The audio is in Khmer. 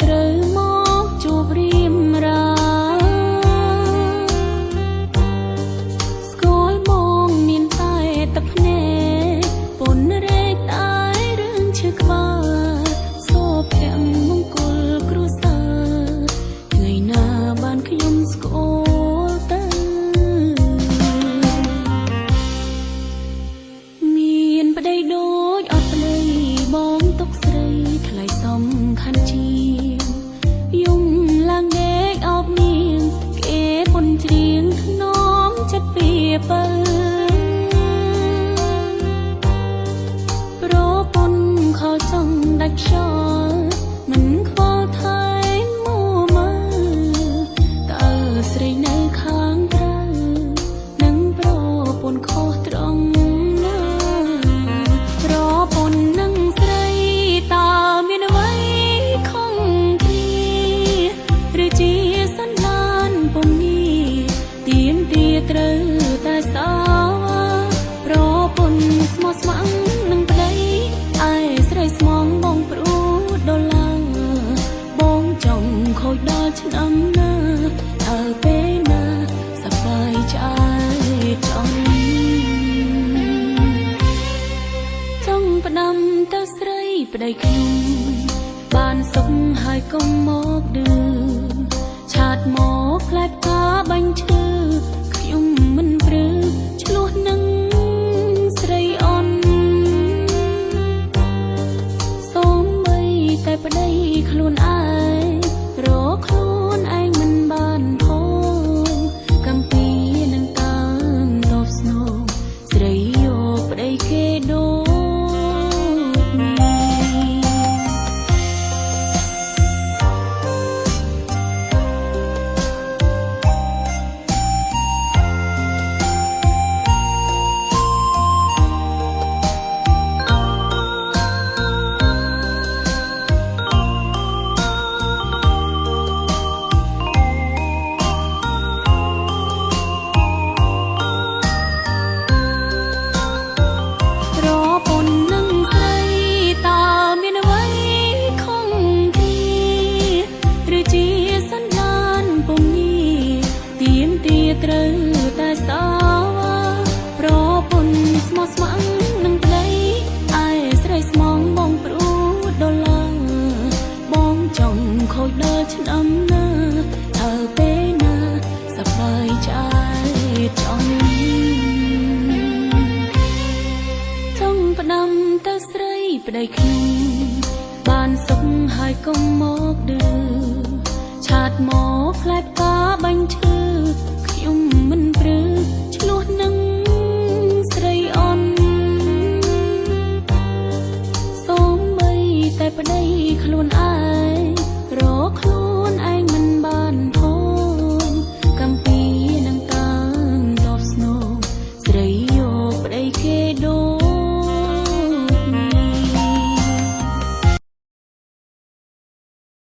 ត្រូវមកជួបរៀមរាស្គាល់មកមានតែទឹកភ្នែកពន់រែកតែរឿងឈឺក្បាលសូភ័ក្រមង្គលគ្រួសារថ្ងៃណាបានខ្ញុំស្គាល់ទៅមានប្តីដូចអត់ប្តីបងទុកស្រីថ្លៃសំខាន់ជាងយំឡើងដេកអោបនាងគេពុនច្រៀងថ្នមចិត្តពីបើប្រពន្ធខលចង់ដាច់ខ្យល់មិនខ្វល់ថែមួមើតើស្រីនៅខាងត្រូវនឹងប្រពន្ធខុសត្រង់ណាប្រពន្ធនឹងស្រីតើមានអ្វីខុសគ្នាឬជាសន្តានពុំងារទៀមទាត្រូវតែសោប្រពន្ធស្មោះស្ម័គ្រនឹងប្តីឯស្រីស្មងបងព្រួតដល់ឡើងបងចង់ខូចដល់ឆ្នាំណាតើពេលណាសប្បាយใจចង់ផ្ដាំទៅស្រីប្តីខ្ញុំបានសុខហើយកុំមកឌឺឆាតមកផ្លែផ្កាបាញ់ឈឺខ្ញុំមិនព្រឺឆ្លោះនឹងស្រីអន់សូម្បីតែប្តីខ្លួនឯងរកខ្លួនឯងមិនបានផងកំពីនឹងតាមតបស្នងស្រីយកប្តីគេដូចត្រូវតែសោប្រពន្ធស្មោះស្ម័គ្រនឹងប្តីឯស្រីស្មងបងព្រួតដល់ឡើងបងចង់ខូចដល់ឆ្នាំណាតើពេលណាសប្បាយใจចង់ផ្ដាំទៅស្រីប្តីខ្ញុំបានសុខហើយកុំមកឌឺឆាតមកផ្លែផ្កាបាញ់ឈឺខ្ញុំមិនព្រឺឆ្លោះនឹងស្រីអន់សូម្បីតែប្តីខ្លួនឯង